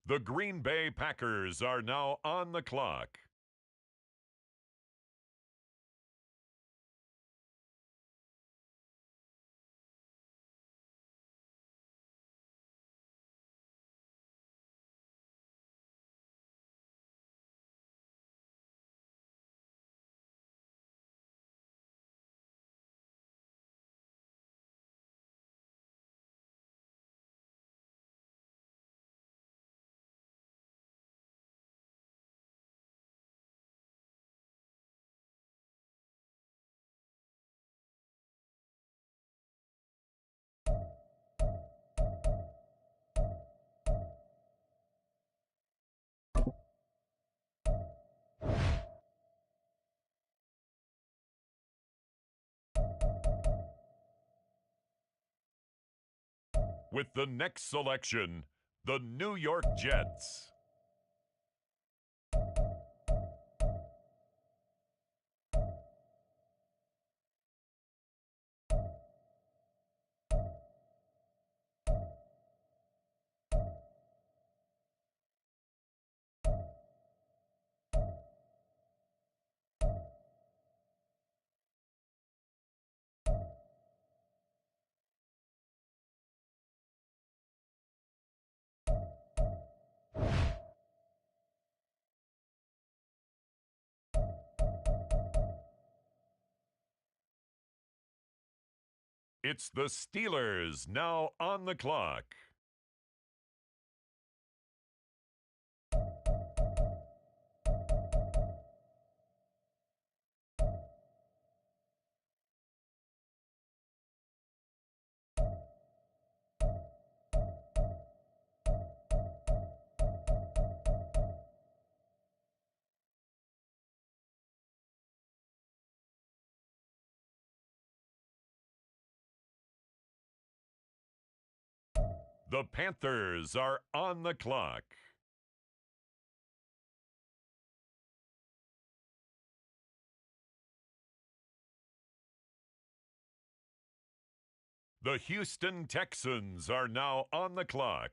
The Green Bay Packers are now on the clock. With the next selection, the New York Jets. It's the Steelers now on the clock. The Panthers are on the clock. The Houston Texans are now on the clock.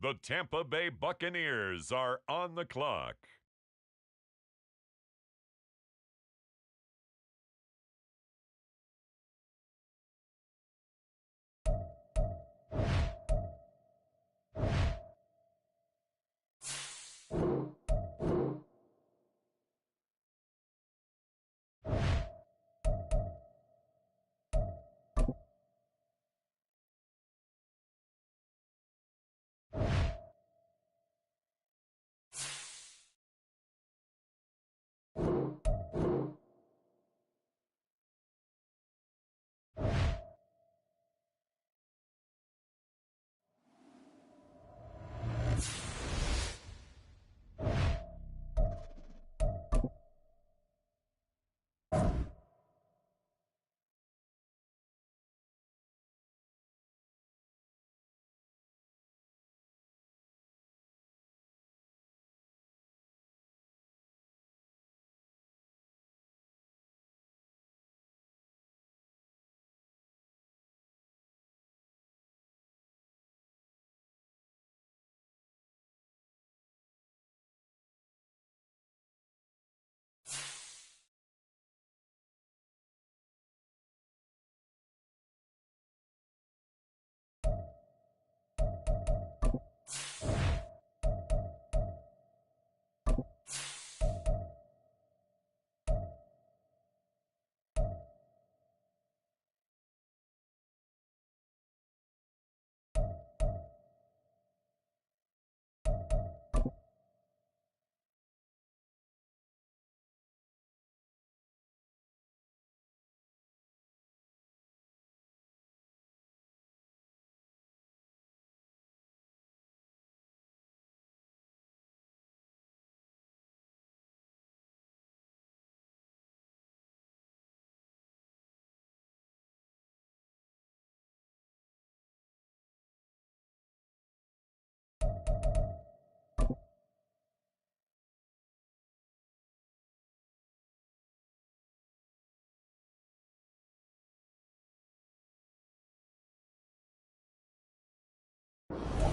The Tampa Bay Buccaneers are on the clock.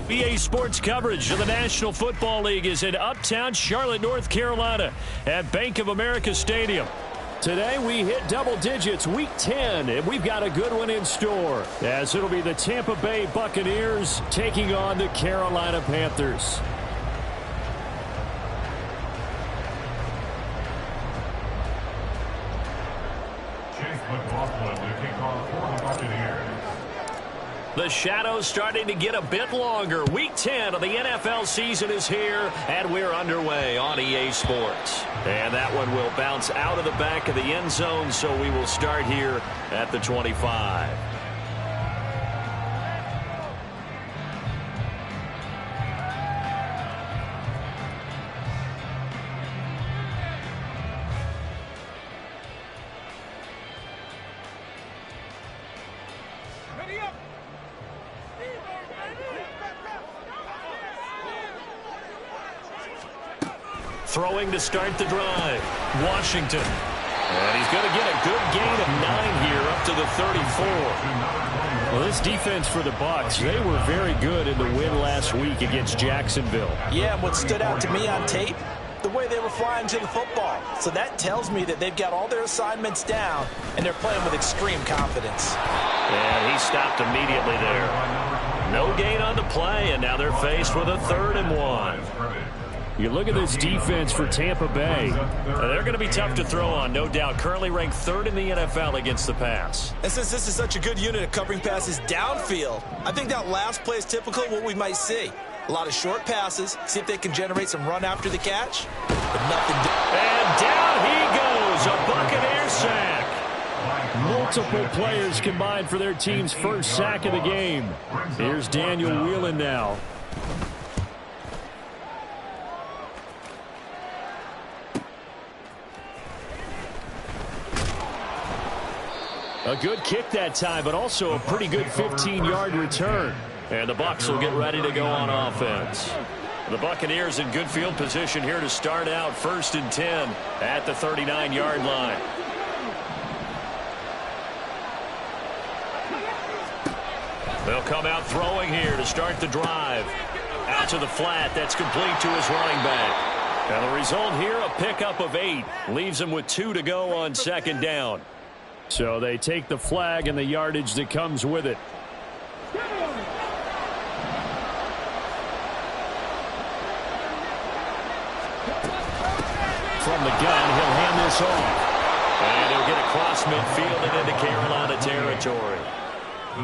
EA Sports coverage of the National Football League is in uptown Charlotte, North Carolina at Bank of America Stadium. Today we hit double digits, week 10, and we've got a good one in store, as it'll be the Tampa Bay Buccaneers taking on the Carolina Panthers. The shadows starting to get a bit longer. Week 10 of the NFL season is here, and we're underway on EA Sports. And that one will bounce out of the back of the end zone, so we will start here at the 25. Throwing to start the drive, Washington. And he's going to get a good gain of 9 here up to the 34. Well, this defense for the Bucs, they were very good in the win last week against Jacksonville. Yeah, what stood out to me on tape, the way they were flying to the football. So that tells me that they've got all their assignments down, and they're playing with extreme confidence. And he stopped immediately there. No gain on the play, and now they're faced with a 3rd and 1. You look at this defense for Tampa Bay. They're going to be tough to throw on, no doubt. Currently ranked 3rd in the NFL against the pass. And since this is such a good unit of covering passes downfield, I think that last play is typical of what we might see. A lot of short passes, see if they can generate some run after the catch. But nothing. And down he goes, a Buccaneer sack. Multiple players combined for their team's first sack of the game. Here's Daniel Whelan now. A good kick that time, but also a pretty good 15-yard return. And the Bucs will get ready to go on offense. The Buccaneers in good field position here to start out 1st and 10 at the 39-yard line. They'll come out throwing here to start the drive. Out to the flat. That's complete to his running back. And the result here, a pickup of 8. Leaves him with 2 to go on 2nd down. So they take the flag and the yardage that comes with it. From the gun, he'll hand this off. And he'll get across midfield and into Carolina territory.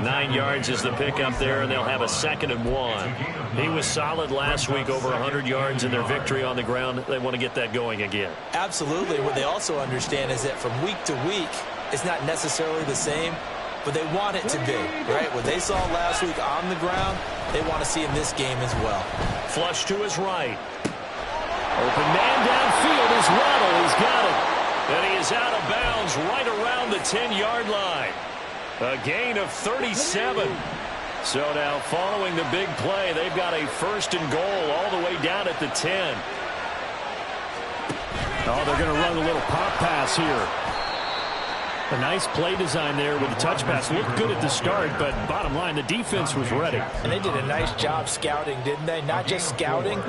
9 yards is the pickup there, and they'll have a 2nd and 1. He was solid last week, over 100 yards in their victory on the ground. They want to get that going again. Absolutely. What they also understand is that from week to week, it's not necessarily the same, but they want it to be, right? What they saw last week on the ground, they want to see in this game as well. Flush to his right. Open man downfield is Waddle. He's got it. And he is out of bounds right around the 10-yard line. A gain of 37. So now following the big play, they've got a 1st and goal all the way down at the 10. Oh, they're going to run a little pop pass here. A nice play design there with the touch pass. Looked good at the start, but bottom line, the defense was ready. And they did a nice job scouting, didn't they? Not just scouting,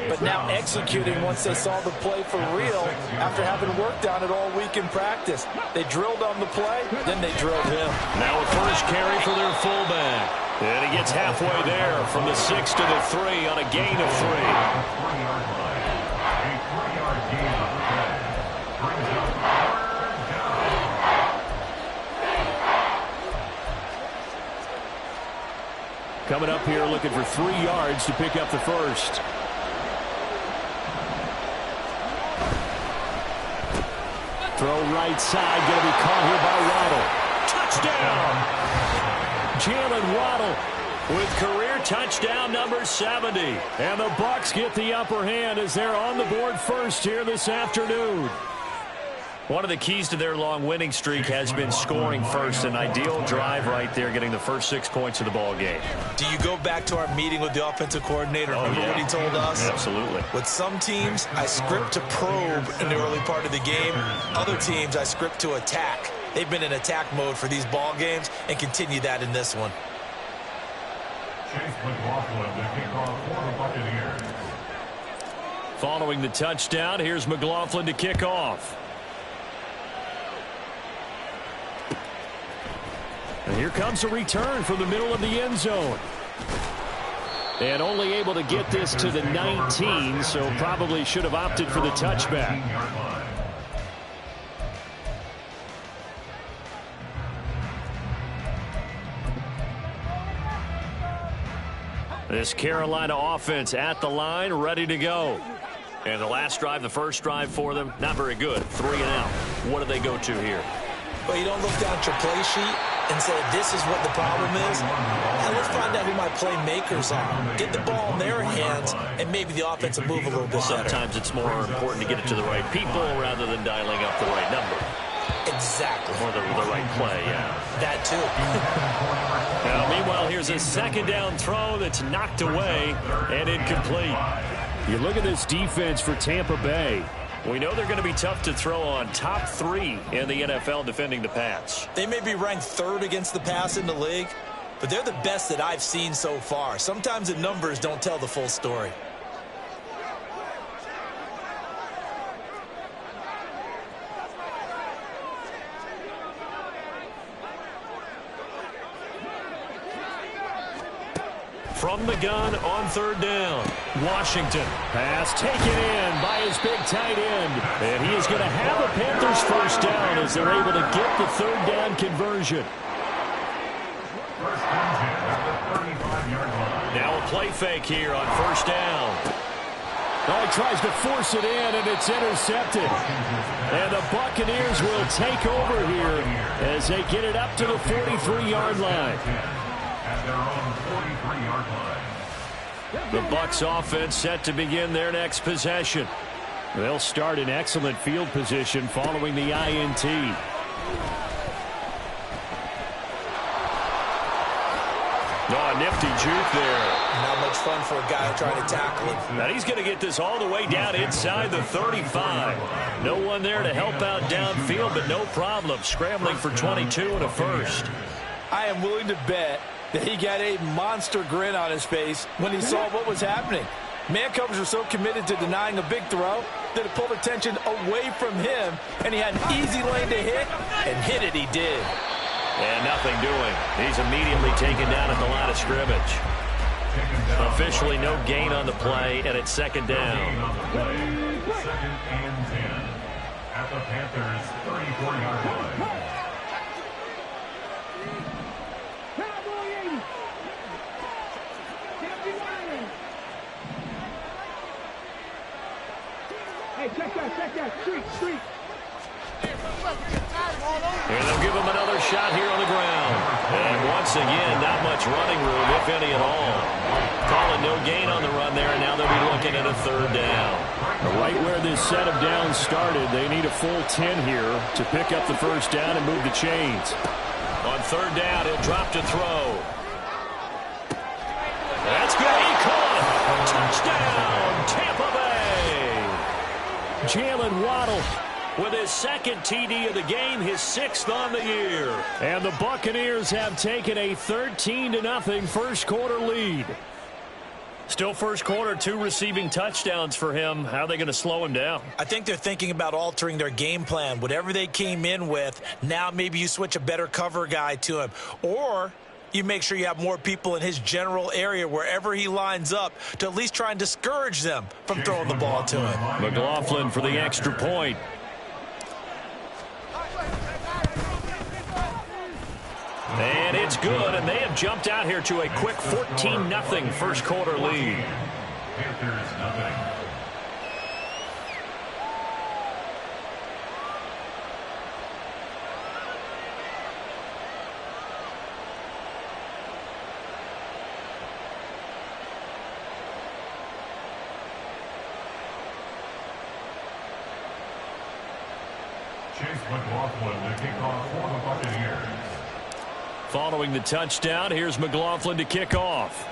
but now executing once they saw the play for real after having worked on it all week in practice. They drilled on the play, then they drilled him. Now a first carry for their fullback. And he gets halfway there from the 6 to the 3 on a gain of 3. Coming up here looking for 3 yards to pick up the first. Throw right side, going to be caught here by Waddle. Touchdown! Jalen Waddle with career touchdown number 70. And the Bucs get the upper hand as they're on the board first here this afternoon. One of the keys to their long winning streak has been scoring first. An ideal drive right there, getting the first 6 points of the ball game. Do you go back to our meeting with the offensive coordinator? Remember what he told us? Absolutely. With some teams, I script to probe in the early part of the game. Other teams, I script to attack. They've been in attack mode for these ball games and continue that in this one. Following the touchdown, here's McLaughlin to kick off. And here comes a return from the middle of the end zone. And only able to get this to the 19, so probably should have opted for the touchback. This Carolina offense at the line, ready to go. And the last drive, the first drive for them, not very good. 3 and out. What do they go to here? Well, you don't look down at your play sheet and say, this is what the problem is. Now let's find out who my playmakers are. Get the ball in their hands, and maybe the offense will move a little bit better. Sometimes it's more important to get it to the right people rather than dialing up the right number. Exactly. Or the right play, yeah. That too. Now, meanwhile, here's a second down throw that's knocked away and incomplete. You look at this defense for Tampa Bay. We know they're going to be tough to throw on. Top 3 in the NFL defending the pass. They may be ranked 3rd against the pass in the league, but they're the best that I've seen so far. Sometimes the numbers don't tell the full story. From the gun on 3rd down. Washington. Pass taken in by his big tight end. And he is going to have a Panthers first down as they're able to get the 3rd down conversion. Now a play fake here on 1st down. Oh, he tries to force it in, and it's intercepted. And the Buccaneers will take over here as they get it up to the 43-yard line. At their own 43-yard line. The Bucs offense set to begin their next possession. They'll start in excellent field position following the INT. Oh, a nifty juke there. Not much fun for a guy trying to tackle him. Now he's going to get this all the way down inside the 35. No one there to help out downfield, but no problem. Scrambling for 22 and a first. I am willing to bet that he got a monster grin on his face when he saw what was happening. Man covers were so committed to denying a big throw that it pulled attention away from him, and he had an easy lane to hit, and hit it he did. And nothing doing. He's immediately taken down at the line of scrimmage. Officially no gain on the play, and it's 2nd down. 2nd and 10 at the Panthers' 34-yard line. Check that, street. And they'll give him another shot here on the ground. And once again, not much running room, if any at all. Calling no gain on the run there, and now they'll be looking at a 3rd down. Right where this set of downs started, they need a full 10 here to pick up the first down and move the chains. On 3rd down, he'll drop to throw. That's good. He caught it. Touchdown, Tampa Bay. Jalen Waddle with his 2nd TD of the game, his 6th on the year. And the Buccaneers have taken a 13-0 first quarter lead. Still first quarter, 2 receiving touchdowns for him. How are they going to slow him down? I think they're thinking about altering their game plan. Whatever they came in with, now maybe you switch a better cover guy to him. Or you make sure you have more people in his general area wherever he lines up to at least try and discourage them from throwing the ball to him. McLaughlin for the extra point. And it's good, and they have jumped out here to a quick 14-0 first quarter lead. Panthers nothing. Chase McLaughlin to kick off for the Buccaneers. Following the touchdown, here's McLaughlin to kick off.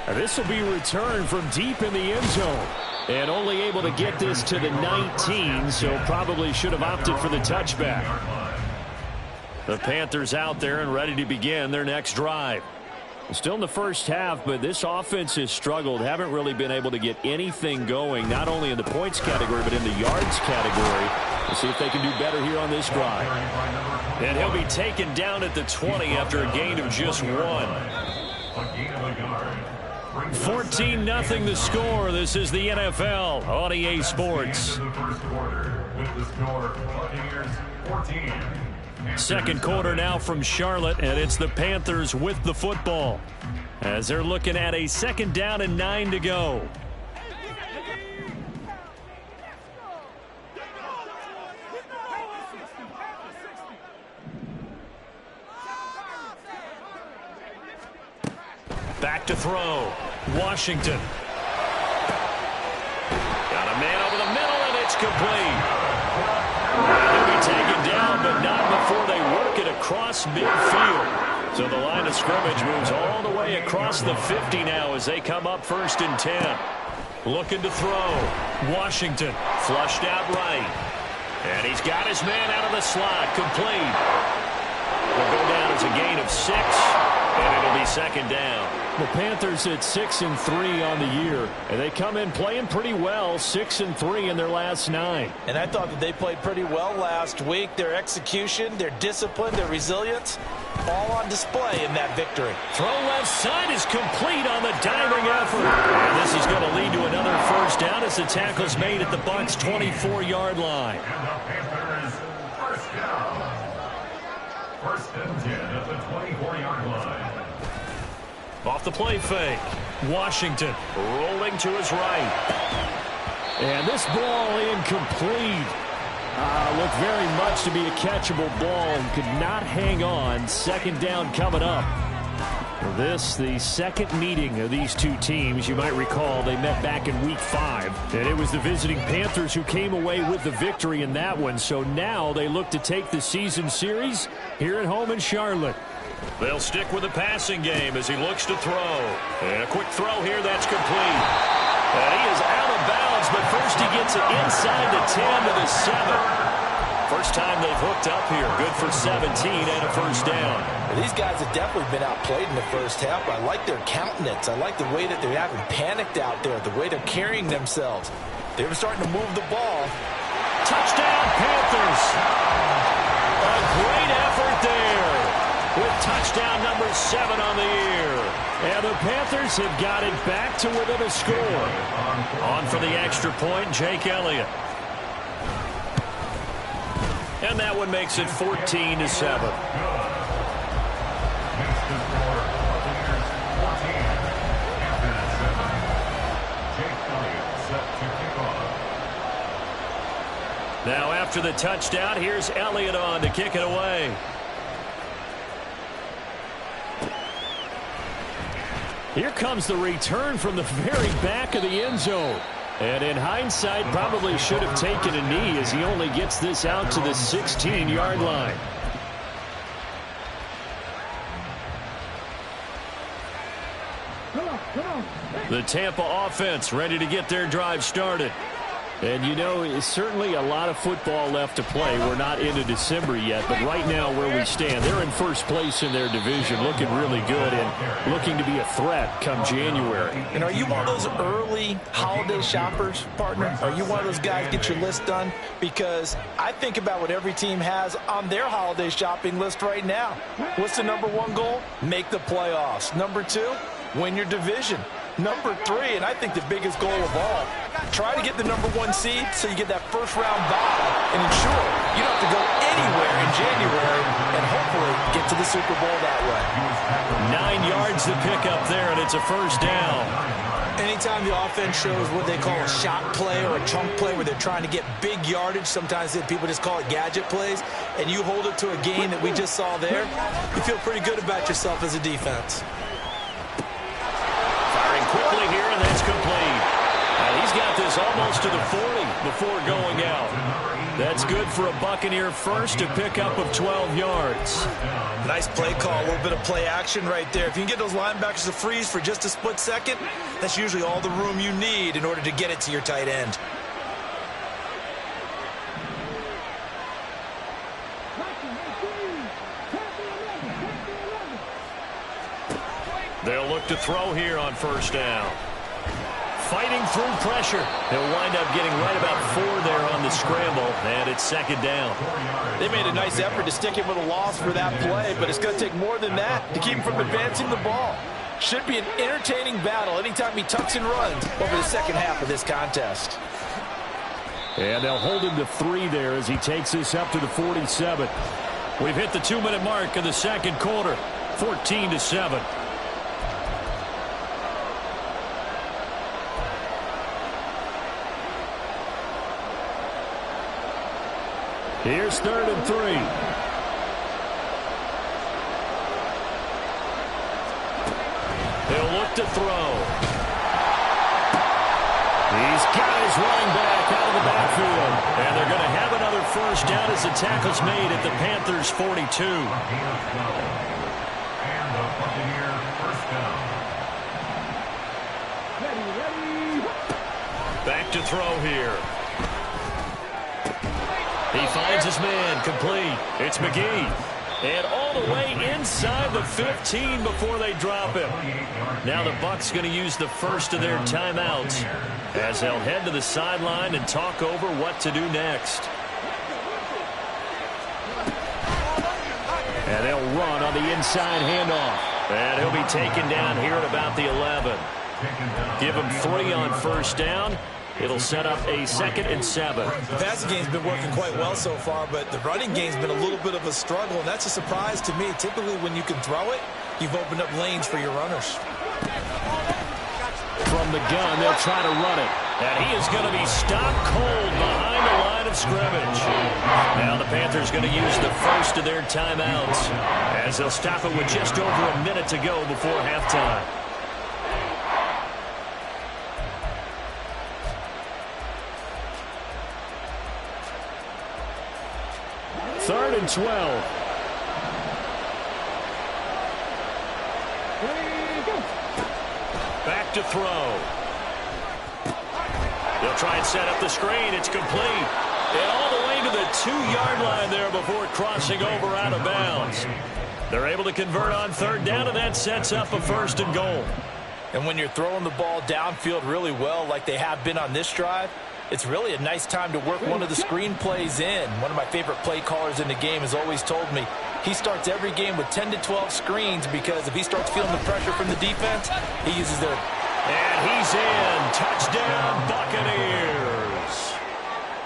This will be returned from deep in the end zone. And only able to get this to the 19, so probably should have opted for the touchback. The Panthers out there and ready to begin their next drive. Still in the first half, but this offense has struggled. Haven't really been able to get anything going, not only in the points category, but in the yards category. We'll see if they can do better here on this drive. And he'll be taken down at the 20 after a gain of just 1. 14-0 the score. This is the NFL on EA Sports. Second quarter now from Charlotte, and it's the Panthers with the football as they're looking at a 2nd down and 9 to go. Back to throw. Washington. Got a man over the middle, and it's complete. He'll be taken down, but not before they work it across midfield. So the line of scrimmage moves all the way across the 50 now as they come up 1st and 10. Looking to throw. Washington flushed out right. And he's got his man out of the slot. Complete. Will go down as a gain of 6, and it'll be 2nd down. The Panthers at 6-3 on the year, and they come in playing pretty well, 6-3 in their last 9. And I thought that they played pretty well last week. Their execution, their discipline, their resilience, all on display in that victory. Throw left side is complete on the diving effort. And this is going to lead to another 1st down as the tackle's made at the Bucs' 24-yard line. And the Panthers, 1st down. 1st and 10 at the 24-yard line. Off the play fake. Washington rolling to his right. And this ball incomplete. Looked very much to be a catchable ball and could not hang on. 2nd down coming up. This, the second meeting of these two teams. You might recall they met back in Week 5. And it was the visiting Panthers who came away with the victory in that one. So now they look to take the season series here at home in Charlotte. They'll stick with the passing game as he looks to throw. And a quick throw here, that's complete. And he is out of bounds, but first he gets it inside the 10 to the 7. First time they've hooked up here. Good for 17 and a 1st down. Well, these guys have definitely been outplayed in the first half. I like their countenance. I like the way that they haven't panicked out there, the way they're carrying themselves. They were starting to move the ball. Touchdown, Panthers. A great effort there, with touchdown number 7 on the year. And the Panthers have got it back to within a score. On for the extra point, Jake Elliott. And that one makes it 14-7. Now after the touchdown, here's Elliott on to kick it away. Here comes the return from the very back of the end zone. And in hindsight, probably should have taken a knee as he only gets this out to the 16-yard line. The Tampa offense ready to get their drive started. And, you know, it's certainly a lot of football left to play. We're not into December yet, but right now where we stand, they're in first place in their division, looking really good and looking to be a threat come January. And are you one of those early holiday shoppers, partner? Are you one of those guys get your list done? Because I think about what every team has on their holiday shopping list right now. What's the number 1 goal? Make the playoffs. Number 2, win your division. Number 3, and I think the biggest goal of all, try to get the number 1 seed so you get that first-round bye and ensure you don't have to go anywhere in January and hopefully get to the Super Bowl that way. 9 yards to pick up there, and it's a 1st down. Anytime the offense shows what they call a shot play or a chunk play where they're trying to get big yardage, sometimes people just call it gadget plays, and you hold it to a gain that we just saw there, you feel pretty good about yourself as a defense. Quickly here, and that's complete. And he's got this almost to the 40 before going out. That's good for a Buccaneer first to pick up of 12 yards. Nice play call, a little bit of play action right there. If you can get those linebackers to freeze for just a split second, that's usually all the room you need in order to get it to your tight end. throw here on first down. Fighting through pressure. He'll wind up getting right about 4 there on the scramble, and it's second down. They made a nice effort to stick him with a loss for that play, but it's going to take more than that to keep him from advancing the ball. Should be an entertaining battle anytime he tucks and runs over the second half of this contest. And they'll hold him to 3 there as he takes this up to the 47. We've hit the 2-minute mark in the second quarter, 14-7. Here's 3rd and 3. He'll look to throw. He's got his running back out of the backfield. And they're going to have another first down as the tackle's made at the Panthers' 42. And the Buccaneer first down. Ready. Back to throw here. He finds his man, complete. It's McGee. And all the way inside the 15 before they drop him. Now the Bucs going to use the first of their timeouts as they'll head to the sideline and talk over what to do next. And they'll run on the inside handoff. And he'll be taken down here at about the 11. Give him 3 on first down. It'll set up a 2nd and 7. The passing game's been working quite well so far, but the running game's been a little bit of a struggle, and that's a surprise to me. Typically, when you can throw it, you've opened up lanes for your runners. From the gun, they'll try to run it. And he is going to be stopped cold behind the line of scrimmage. Now the Panthers going to use the first of their timeouts as they'll stop it with just over a minute to go before halftime. Third and 12. Back to throw. They'll try and set up the screen. It's complete. And all the way to the 2-yard line there before crossing over out of bounds. They're able to convert on 3rd down, and that sets up a 1st and goal. And when you're throwing the ball downfield really well like they have been on this drive, it's really a nice time to work one of the screen plays in. One of my favorite play callers in the game has always told me he starts every game with 10 to 12 screens because if he starts feeling the pressure from the defense, he uses their... And he's in. Touchdown, Buccaneers.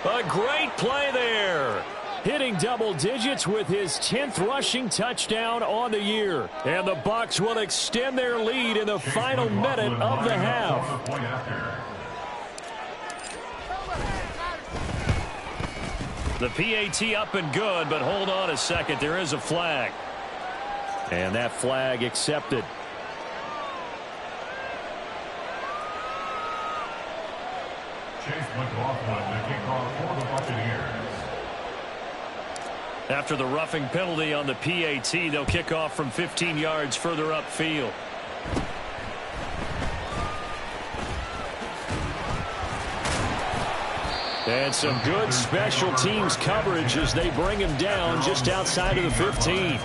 A great play there. Hitting double digits with his 10th rushing touchdown on the year. And the Bucs will extend their lead in the final minute of the half. The PAT up and good, but hold on a second. There is a flag. And that flag accepted. Chase McLaughlin, the kickoff for the Buccaneers. After the roughing penalty on the PAT, they'll kick off from 15 yards further upfield. And some good special teams coverage as they bring him down just outside of the 15.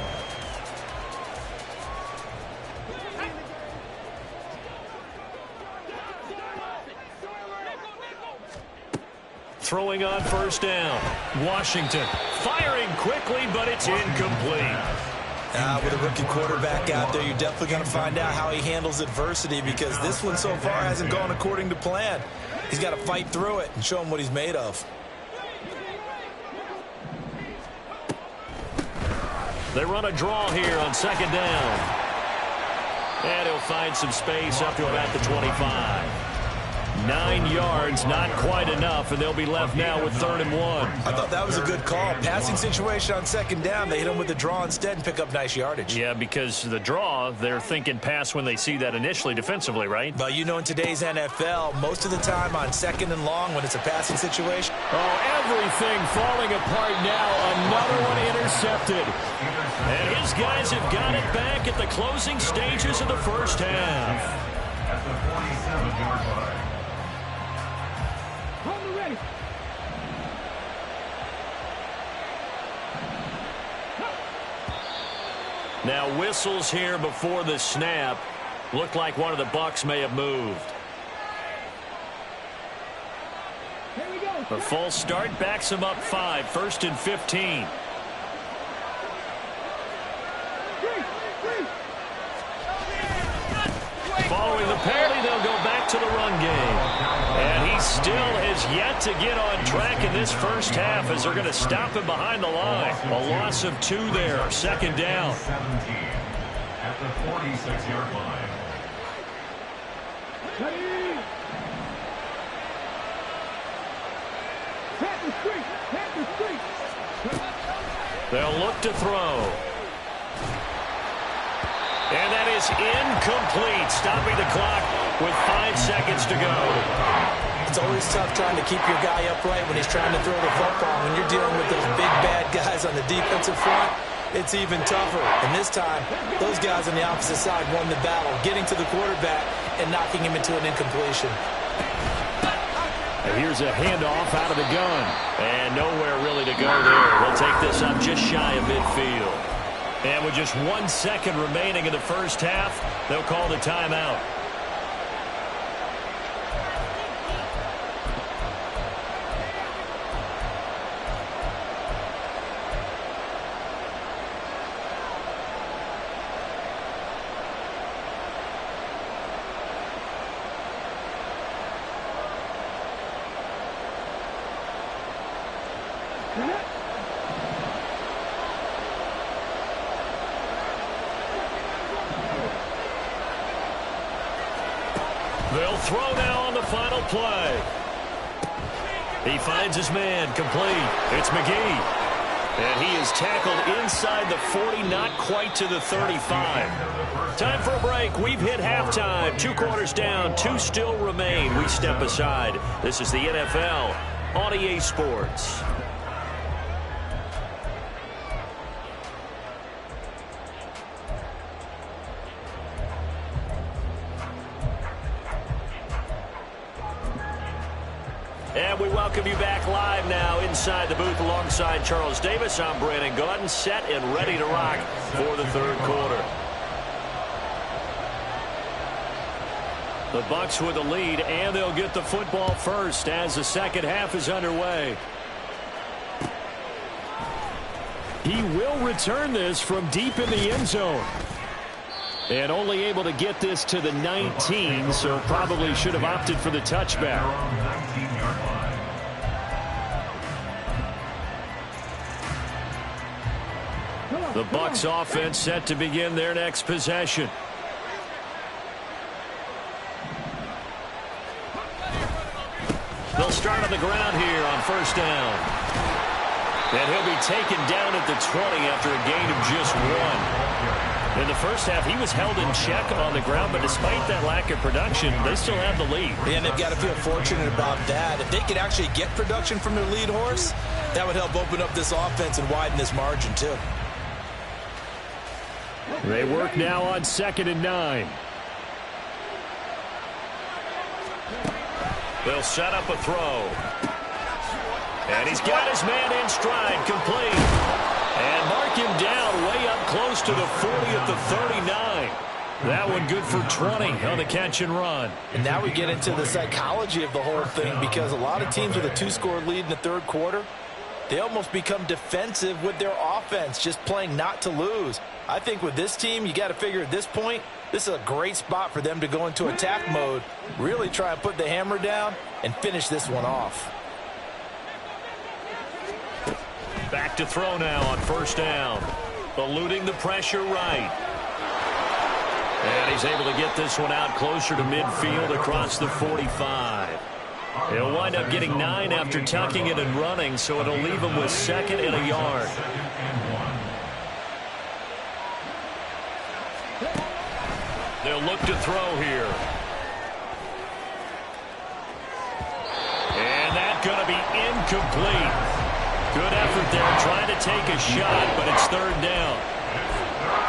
Throwing on first down. Washington firing quickly, but it's incomplete. With a rookie quarterback out there, you're definitely going to find out how he handles adversity because this one so far hasn't gone according to plan. He's got to fight through it and show him what he's made of. They run a draw here on 2nd down. And he'll find some space up to about the 25. 9 yards, not quite enough, and they'll be left now with 3rd and 1. I thought that was a good call. Passing situation on 2nd down. They hit him with the draw instead and pick up nice yardage. Yeah, because the draw, they're thinking pass when they see that initially defensively, right? But you know in today's NFL, most of the time on 2nd and long when it's a passing situation. Oh, everything falling apart now. Another one intercepted. And his guys have got it back at the closing stages of the first half. At the 47-yard line. Now whistles here before the snap. Looked like one of the Bucs may have moved. The false start backs him up 5, 1st and 15. Following the penalty, they'll go back to the run game. And he still has yet to get on track in this first half as they're going to stop him behind the line. A loss of 2 there, 2nd down. 17 at the 46-yard line. They'll look to throw. And that is incomplete, stopping the clock with 5 seconds to go. It's always tough trying to keep your guy upright when he's trying to throw the football. When you're dealing with those big, bad guys on the defensive front, it's even tougher. And this time, those guys on the opposite side won the battle, getting to the quarterback and knocking him into an incompletion. And here's a handoff out of the gun. And nowhere really to go there. They'll take this up just shy of midfield. And with just 1 second remaining in the first half, they'll call the timeout. They'll throw now on the final play. He finds his man, complete. It's McGee. And he is tackled inside the 40, not quite to the 35. Time for a break. We've hit halftime. 2 quarters down, 2 still remain. We step aside. This is the NFL on EA Sports. And we welcome you back live now inside the booth alongside Charles Davis. I'm Brandon Gaudin, set and ready to rock for the 3rd quarter. The Bucs with the lead, and they'll get the football first as the second half is underway. He will return this from deep in the end zone. And only able to get this to the 19, so probably should have opted for the touchback. The Bucs offense set to begin their next possession. They'll start on the ground here on 1st down. And he'll be taken down at the 20 after a gain of just 1. In the first half, he was held in check on the ground, but despite that lack of production, they still have the lead. And they've got to feel fortunate about that. If they could actually get production from their lead horse, that would help open up this offense and widen this margin, too. They work now on 2nd and 9. They'll set up a throw. And he's got his man in stride, complete. And mark him down way up close to the 40 at the 39. That one good for 20 on the catch and run. And now we get into the psychology of the whole thing, because a lot of teams with a 2-score lead in the 3rd quarter, they almost become defensive with their offense, just playing not to lose. I think with this team, you got to figure at this point, this is a great spot for them to go into attack mode, really try and put the hammer down and finish this one off. Back to throw now on 1st down. Eluding the pressure right. And he's able to get this one out closer to midfield across the 45. He'll wind up getting 9 after tucking it and running, so it'll leave him with 2nd and a yard. They'll look to throw here. And that's going to be incomplete. Good effort there, trying to take a shot, but it's 3rd down.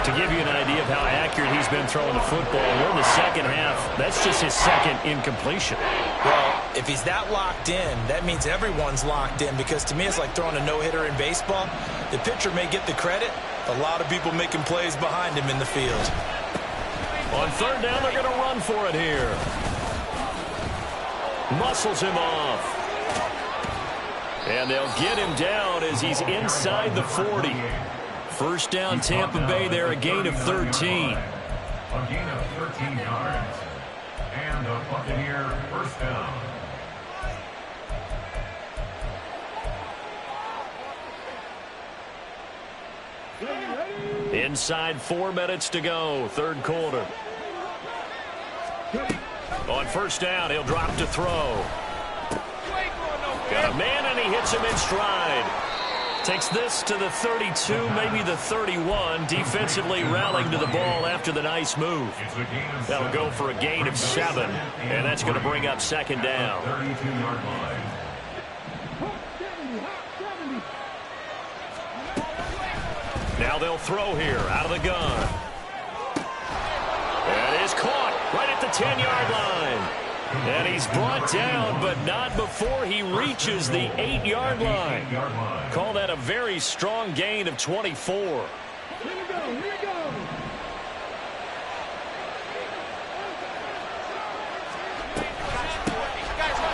To give you an idea of how accurate he's been throwing the football, we're in the second half. That's just his 2nd incompletion. Well, if he's that locked in, that means everyone's locked in, because to me it's like throwing a no-hitter in baseball. The pitcher may get the credit, a lot of people making plays behind him in the field. On third down, they're going to run for it here. Muscles him off. And they'll get him down as he's inside the 40. First down, Tampa Bay there, a gain of 13. A gain of 13 yards. And a Buccaneer first down. Inside 4 minutes to go, third quarter. On first down, he'll drop to throw. Got a man, and he hits him in stride. Takes this to the 32, maybe the 31. Defensively rallying to the ball after the nice move. That'll go for a gain of 7, and that's going to bring up second down. 32-yard line. Now they'll throw here out of the gun. And is caught right at the 10-yard line. And he's brought down, but not before he reaches the 8-yard line. Call that a very strong gain of 24. Here we go, here we go.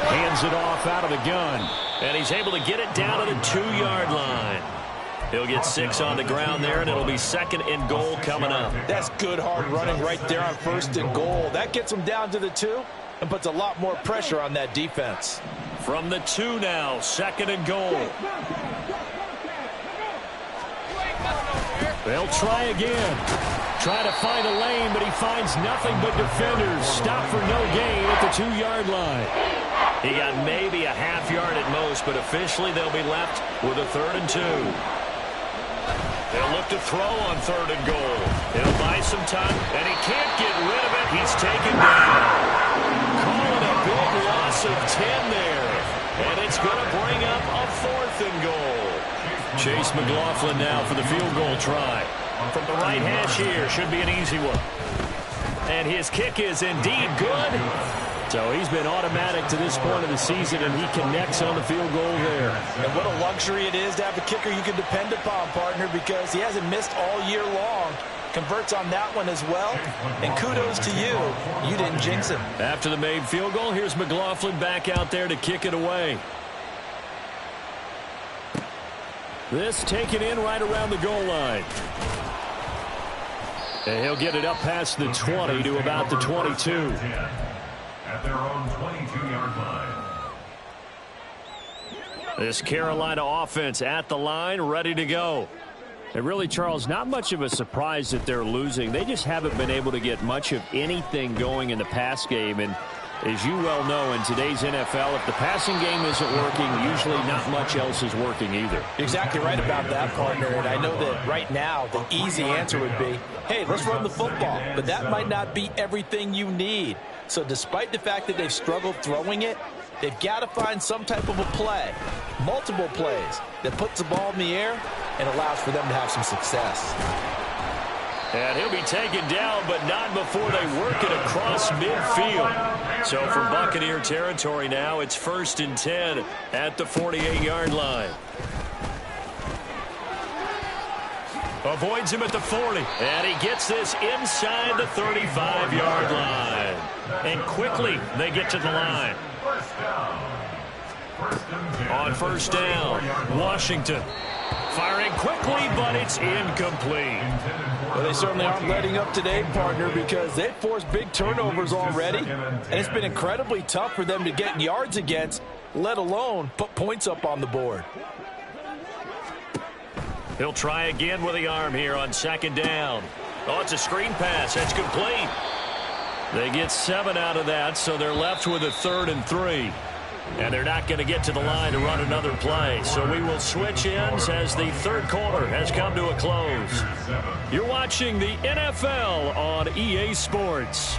Hands it off out of the gun. And he's able to get it down to the 2-yard line. He'll get 6 on the ground there, and it'll be second and goal coming up. That's good hard running right there on first and goal. That gets him down to the 2 and puts a lot more pressure on that defense. From the 2 now, second and goal. They'll try again. Try to find a lane, but he finds nothing but defenders. Stop for no gain at the 2-yard line. He got maybe a half yard at most, but officially they'll be left with a 3rd and 2. They'll look to throw on 3rd and goal. He'll buy some time, and he can't get rid of it. He's taken down. Calling a big loss of 10 there. And it's going to bring up a 4th and goal. Chase McLaughlin now for the field goal try. From the right hash here, should be an easy one. And his kick is indeed good. So he's been automatic to this point of the season, and he connects on the field goal there. And what a luxury it is to have a kicker you can depend upon, partner, because he hasn't missed all year long. Converts on that one as well. And kudos to you. You didn't jinx him. After the made field goal, here's McLaughlin back out there to kick it away. This taken in right around the goal line. And he'll get it up past the 20 to about the 22. At their own 22-yard line. This Carolina offense at the line, ready to go. And really, Charles, not much of a surprise that they're losing. They just haven't been able to get much of anything going in the pass game. And as you well know, in today's NFL, if the passing game isn't working, usually not much else is working either. Exactly right about that, partner. And I know that right now the easy answer would be, hey, let's run the football. But that might not be everything you need. So despite the fact that they've struggled throwing it, they've got to find some type of a play, multiple plays, that puts the ball in the air and allows for them to have some success. And he'll be taken down, but not before they work it across midfield. So from Buccaneer territory now, it's 1st and 10 at the 48-yard line. Avoids him at the 40. And he gets this inside the 35-yard line. And quickly, they get to the line. On first down, Washington. Firing quickly, but it's incomplete. Well, they certainly aren't letting up today, partner, because they've forced big turnovers already. And it's been incredibly tough for them to get yards against, let alone put points up on the board. He'll try again with the arm here on second down. Oh, it's a screen pass. That's complete. They get 7 out of that, so they're left with a 3rd and 3. And they're not going to get to the line to run another play. So we will switch ends as the third quarter has come to a close. You're watching the NFL on EA Sports.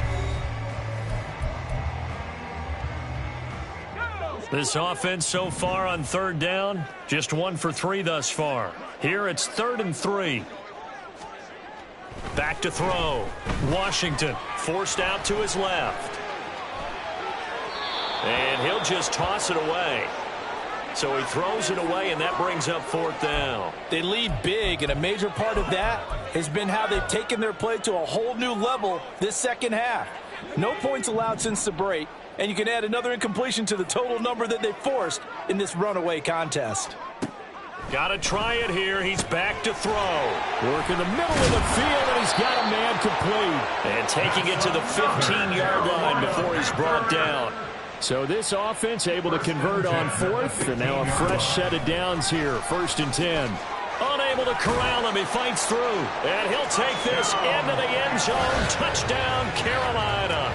This offense so far on third down, just 1 for 3 thus far. Here it's 3rd and 3. Back to throw. Washington forced out to his left. And he'll just toss it away. So he throws it away, and that brings up 4th down. They lead big, and a major part of that has been how they've taken their play to a whole new level this second half. No points allowed since the break, and you can add another incompletion to the total number that they forced in this runaway contest. Got to try it here. He's back to throw. Work in the middle of the field, and he's got a man complete. And taking it to the 15-yard line before he's brought down. So this offense able to convert on 4th, and now a fresh set of downs here, 1st and 10. Unable to corral him. He fights through, and he'll take this into the end zone. Touchdown, Carolina.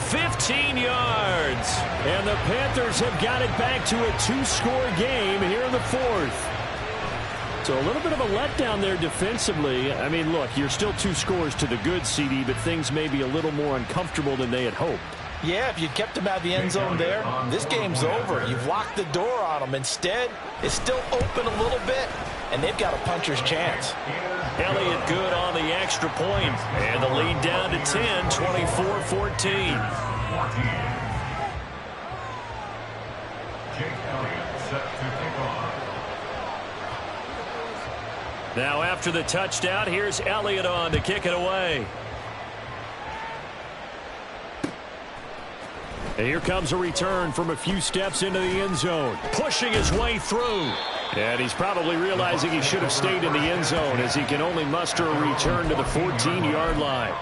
15 yards. And the Panthers have got it back to a 2-score game here in the 4th. So a little bit of a letdown there defensively. I mean, look, you're still 2 scores to the good, CD, but things may be a little more uncomfortable than they had hoped. Yeah, if you kept him out of the end zone there, this game's over. You've locked the door on him. Instead, it's still open a little bit, and they've got a puncher's chance. Elliott good on the extra point, and the lead down to 10, 24-14. Jake Elliott set to kick off. Now after the touchdown, here's Elliott on to kick it away. And here comes a return from a few steps into the end zone. Pushing his way through. And he's probably realizing he should have stayed in the end zone as he can only muster a return to the 14-yard line.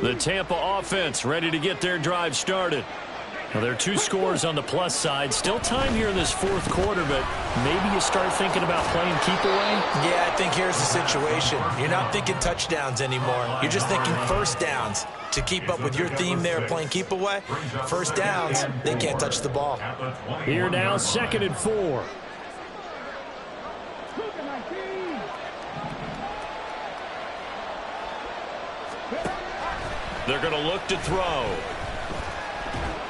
The Tampa offense ready to get their drive started. Now, there are 2 scores on the plus side. Still time here in this 4th quarter, but maybe you start thinking about playing keep away? Yeah, I think here's the situation. You're not thinking touchdowns anymore. You're just thinking first downs. To keep up with your theme there, playing keep away, first downs, they can't touch the ball. Here now, 2nd and 4. They're going to look to throw.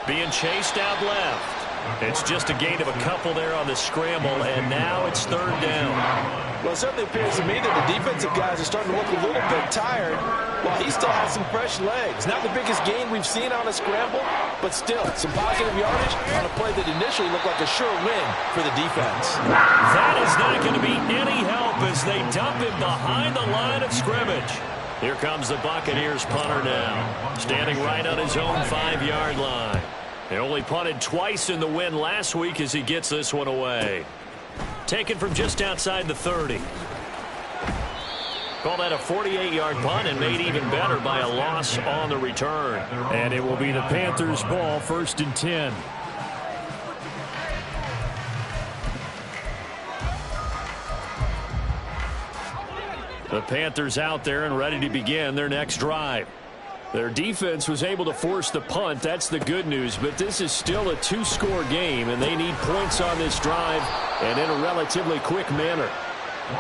Being chased out left. It's just a gain of a couple there on the scramble, and now it's 3rd down. Well, it certainly appears to me that the defensive guys are starting to look a little bit tired while he still has some fresh legs. Not the biggest gain we've seen on a scramble, but still some positive yardage on a play that initially looked like a sure win for the defense. That is not going to be any help as they dump him behind the line of scrimmage. Here comes the Buccaneers punter now, standing right on his own 5-yard line. They only punted twice in the win last week as he gets this one away. Taken from just outside the 30. Call that a 48-yard punt and made even better by a loss on the return. And it will be the Panthers' ball, 1st and 10. The Panthers out there and ready to begin their next drive. Their defense was able to force the punt. That's the good news. But this is still a 2-score game, and they need points on this drive and in a relatively quick manner.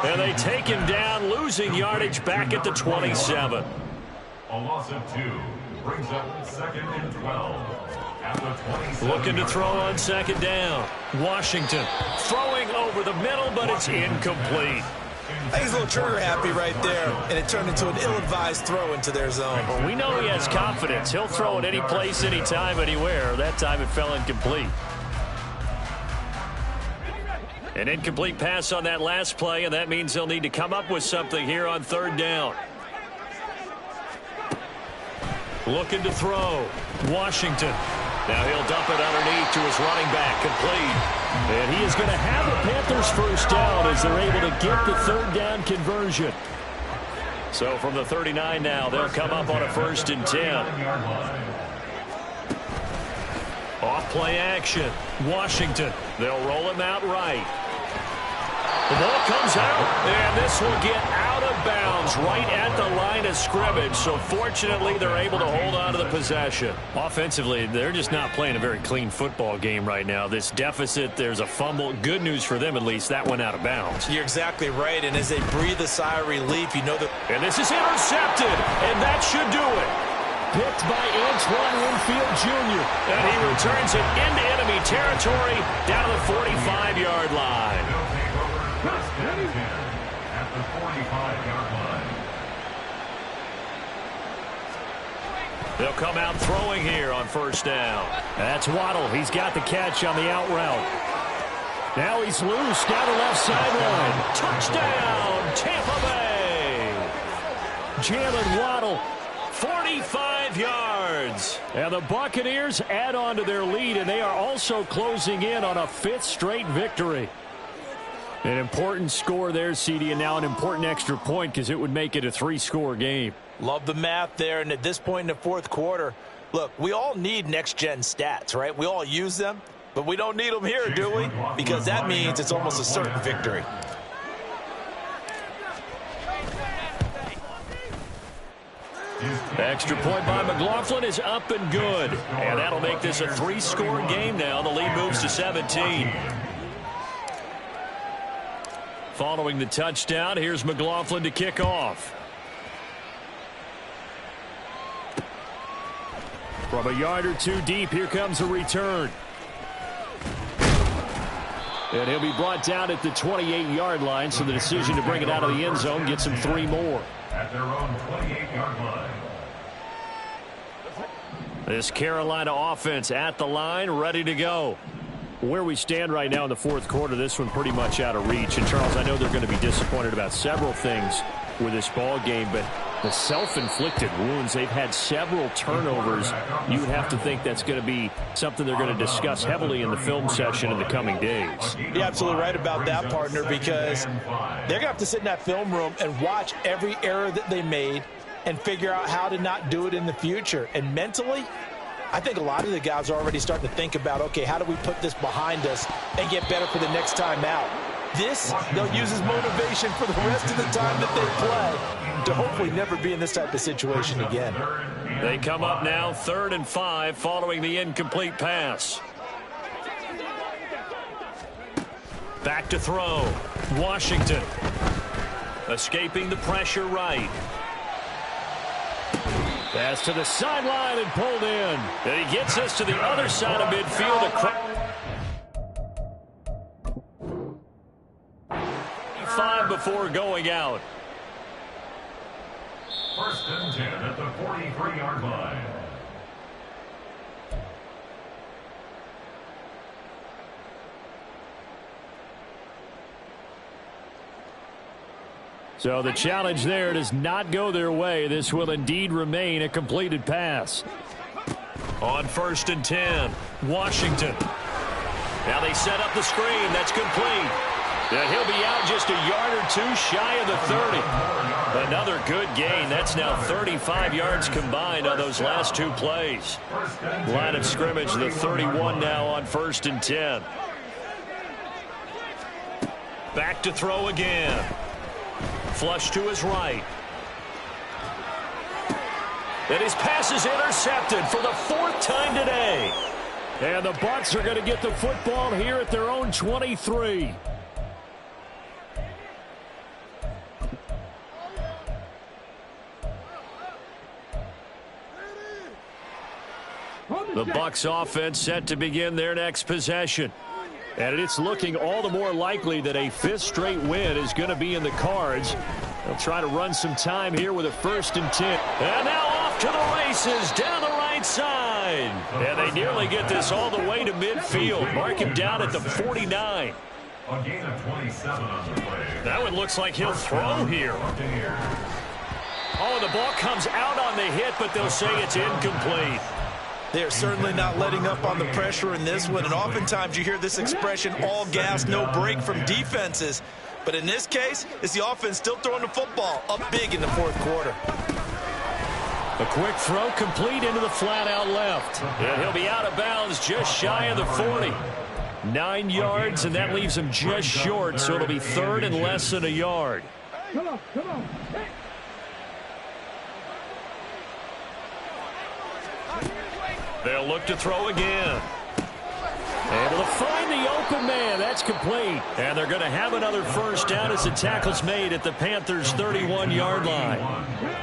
And they take him down, losing yardage back at the 27. A loss of 2 brings up 2nd and 12. At the 27. Looking to throw on 2nd down. Washington throwing over the middle, but it's incomplete. I think he's a little trigger happy right there, and it turned into an ill-advised throw into their zone. Well, we know he has confidence. He'll throw it any place, anytime, anywhere. That time it fell incomplete. An incomplete pass on that last play, and that means they'll need to come up with something here on 3rd down. Looking to throw. Washington. Now he'll dump it underneath to his running back, complete. And he is going to have the Panthers' 1st down as they're able to get the 3rd down conversion. So from the 39 now, they'll come up on a 1st and 10. Off play action. Washington. They'll roll him out right. The ball comes out, and this will get out of of bounds right at the line of scrimmage, so fortunately they're able to hold on to the possession. Offensively, they're just not playing a very clean football game right now. This deficit, there's a fumble. Good news for them, at least. That went out of bounds. You're exactly right, and as they breathe a sigh of relief, you know that... And this is intercepted, and that should do it. Picked by Antoine Winfield Jr. And he returns it into enemy territory down to the 45-yard line. At the 45-yard line. They'll come out throwing here on first down. That's Waddle. He's got the catch on the out route. Now he's loose down the left sideline. Touchdown, Tampa Bay. Jalen Waddle, 45 yards. And the Buccaneers add on to their lead, and they are also closing in on a 5th straight victory. An important score there, CD, and now an important extra point because it would make it a 3-score game. Love the math there, and at this point in the fourth quarter, look, we all need next-gen stats, right? We all use them, but we don't need them here, do we? Because that means it's almost a certain victory. Extra point by McLaughlin is up and good. And that'll make this a 3-score game now. The lead moves to 17. Following the touchdown, here's McLaughlin to kick off. From a yard or two deep, here comes a return. And he'll be brought down at the 28-yard line, so the decision to bring it out of the end zone gets him 3 more. At their own 28-yard line. This Carolina offense at the line, ready to go. Where we stand right now in the fourth quarter, this one pretty much out of reach. And, Charles, I know they're going to be disappointed about several things with this ball game, but the self-inflicted wounds, they've had several turnovers. You would have to think that's going to be something they're going to discuss heavily in the film session in the coming days. You're absolutely right about that, partner, because they're going to have to sit in that film room and watch every error that they made and figure out how to not do it in the future. And mentally, I think a lot of the guys are already starting to think about, okay, how do we put this behind us and get better for the next time out? This, they'll use as motivation for the rest of the time that they play to hopefully never be in this type of situation again. They come up now 3rd and 5 following the incomplete pass. Back to throw. Washington escaping the pressure right. Pass to the sideline and pulled in. And he gets us to the other side of midfield. 5 before going out. 1st and 10 at the 43-yard line. So the challenge there does not go their way. This will indeed remain a completed pass. On 1st and 10, Washington. Now they set up the screen. That's complete. And he'll be out just a yard or two shy of the 30. Another good gain. That's now 35 yards combined on those last 2 plays. Line of scrimmage, the 31 now on 1st and 10. Back to throw again. Flush to his right. And his pass is intercepted for the 4th time today. And the Bucs are going to get the football here at their own 23. The Bucs offense set to begin their next possession. And it's looking all the more likely that a 5th straight win is going to be in the cards. They'll try to run some time here with a 1st and 10. And now off to the races down the right side. And they nearly get this all the way to midfield. Mark him down at the 49. A gain of 27 on the play. That one looks like he'll throw here. Oh, the ball comes out on the hit, but they'll say it's incomplete. They're certainly not letting up on the pressure in this one, and oftentimes you hear this expression, all gas, no break from defenses. But in this case, it's the offense still throwing the football up big in the fourth quarter. A quick throw complete into the flat out left. And he'll be out of bounds just shy of the 40. 9 yards, and that leaves him just short, so it'll be 3rd and less than a yard. Come on, come on. Hey. They'll look to throw again. Able to find the open man. That's complete. And they're going to have another first down as the tackle's made at the Panthers' 31-yard line.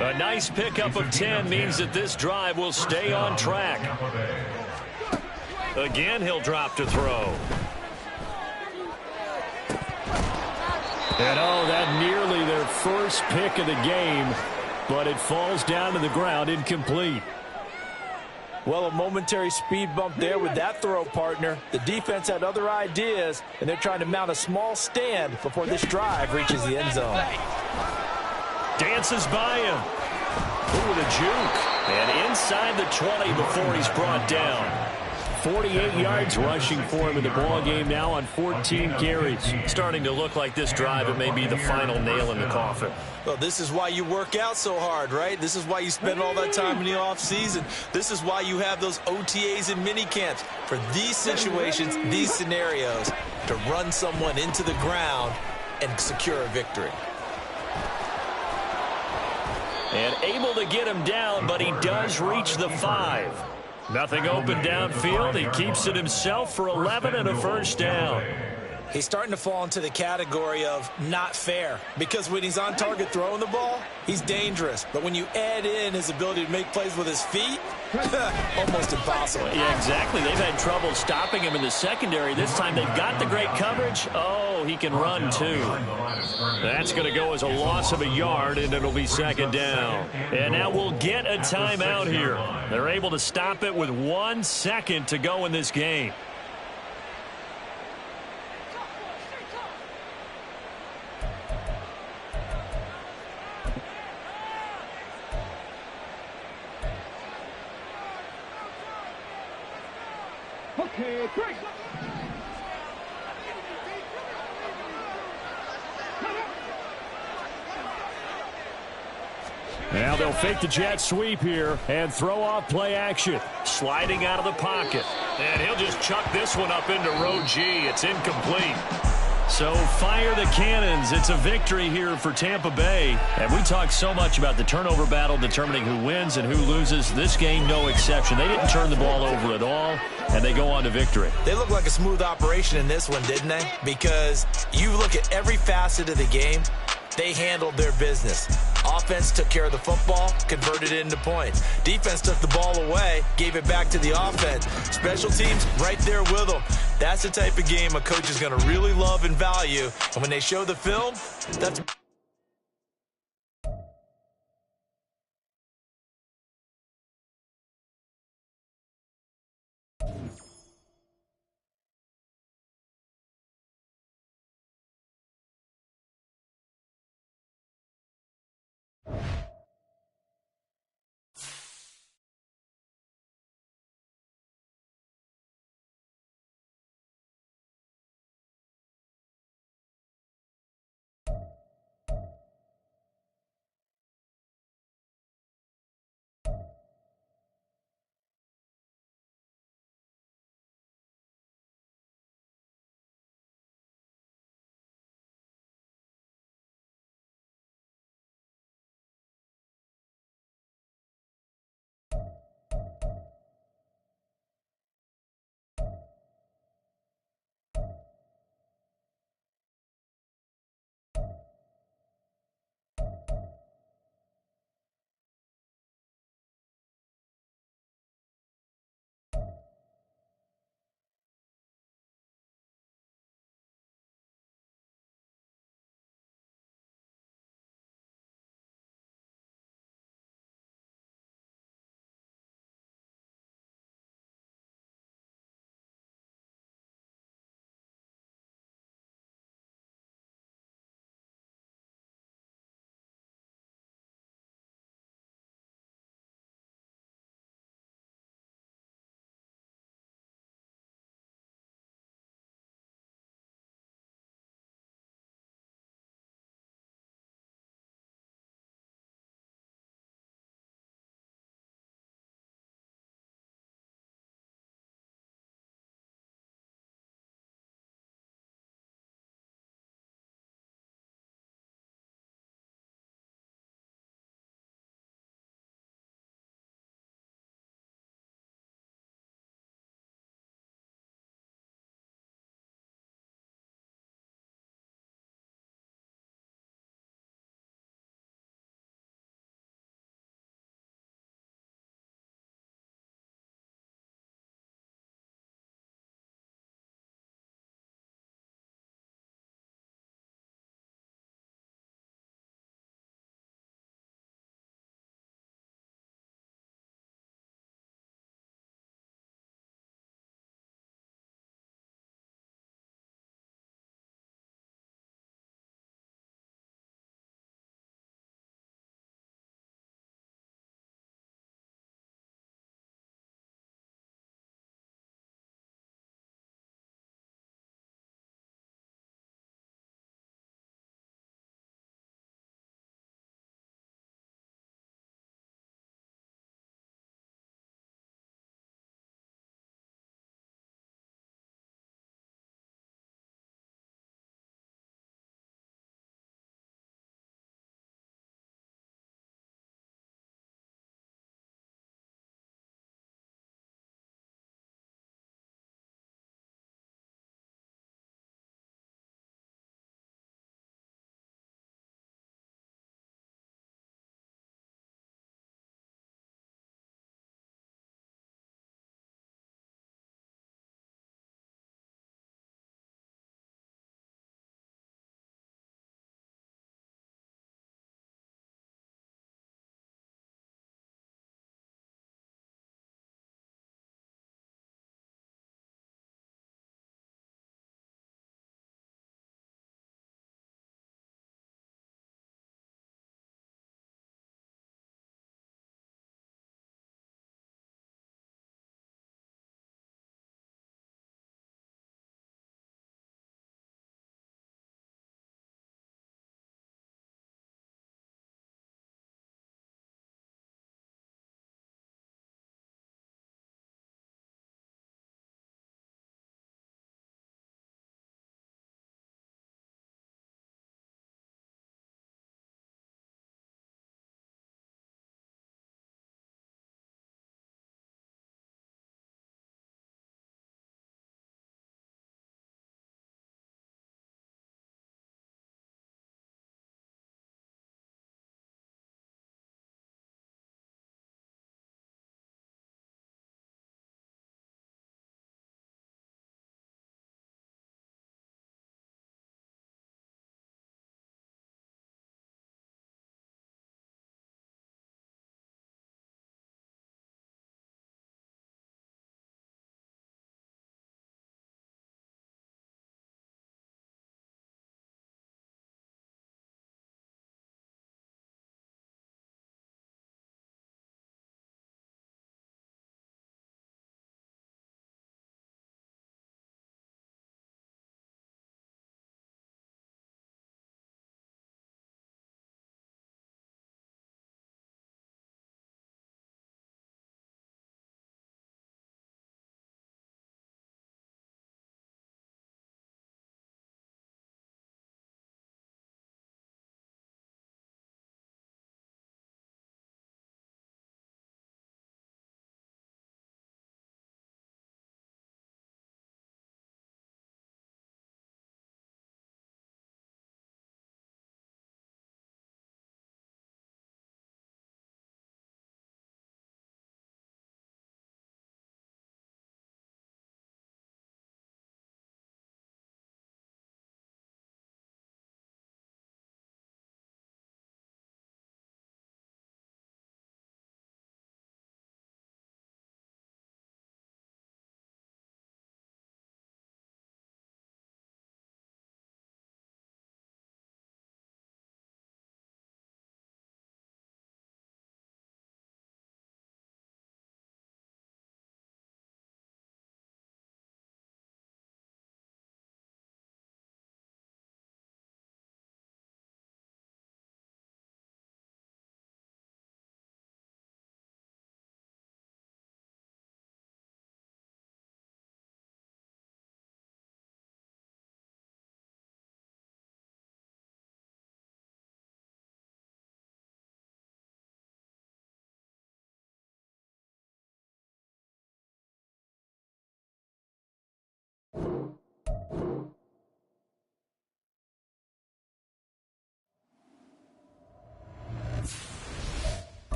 A nice pickup of 10 means that this drive will stay on track. Again, he'll drop to throw. And oh, that nearly their first pick of the game, but it falls down to the ground incomplete. Well, a momentary speed bump there with that throw, partner. The defense had other ideas, and they're trying to mount a small stand before this drive reaches the end zone. Dances by him. Ooh, the juke. And inside the 20 before he's brought down. 48 yards rushing for him in the ball game now on 14 carries. Starting to look like this drive, it may be the final nail in the coffin. Well, this is why you work out so hard, right? This is why you spend all that time in the offseason. This is why you have those OTAs and mini camps for these situations, these scenarios, to run someone into the ground and secure a victory. And able to get him down, but he does reach the 5. Nothing open downfield. He keeps it himself for 11 and a first down. He's starting to fall into the category of not fair, because when he's on target throwing the ball, he's dangerous. But when you add in his ability to make plays with his feet, almost impossible. Yeah, exactly. They've had trouble stopping him in the secondary. This time they've got the great coverage. Oh, he can run too. That's going to go as a loss of a yard, and it'll be second down. And now we'll get a timeout here. They're able to stop it with 1 second to go in this game. Okay, break. Now they'll fake the jet sweep here and throw off play action. Sliding out of the pocket. And he'll just chuck this one up into row G. It's incomplete. So fire the cannons. It's a victory here for Tampa Bay. And we talk so much about the turnover battle determining who wins and who loses. This game, no exception. They didn't turn the ball over at all, and they go on to victory. They look like a smooth operation in this one, didn't they? Because you look at every facet of the game, they handled their business. Offense took care of the football, converted it into points. Defense took the ball away, gave it back to the offense. Special teams right there with them. That's the type of game a coach is going to really love and value. And when they show the film, that's...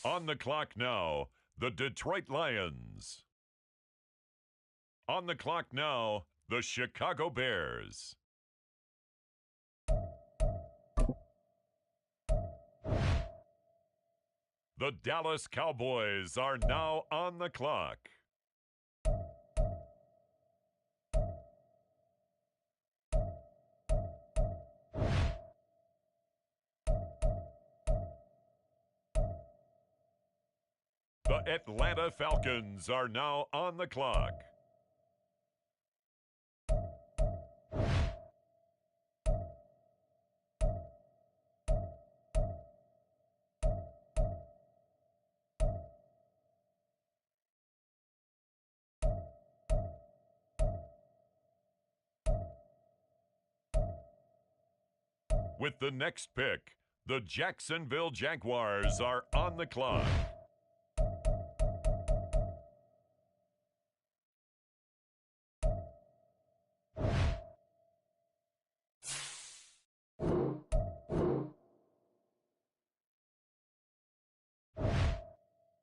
On the clock now, the Detroit Lions. On the clock now, the Chicago Bears. The Dallas Cowboys are now on the clock. The Atlanta Falcons are now on the clock. With the next pick, the Jacksonville Jaguars are on the clock.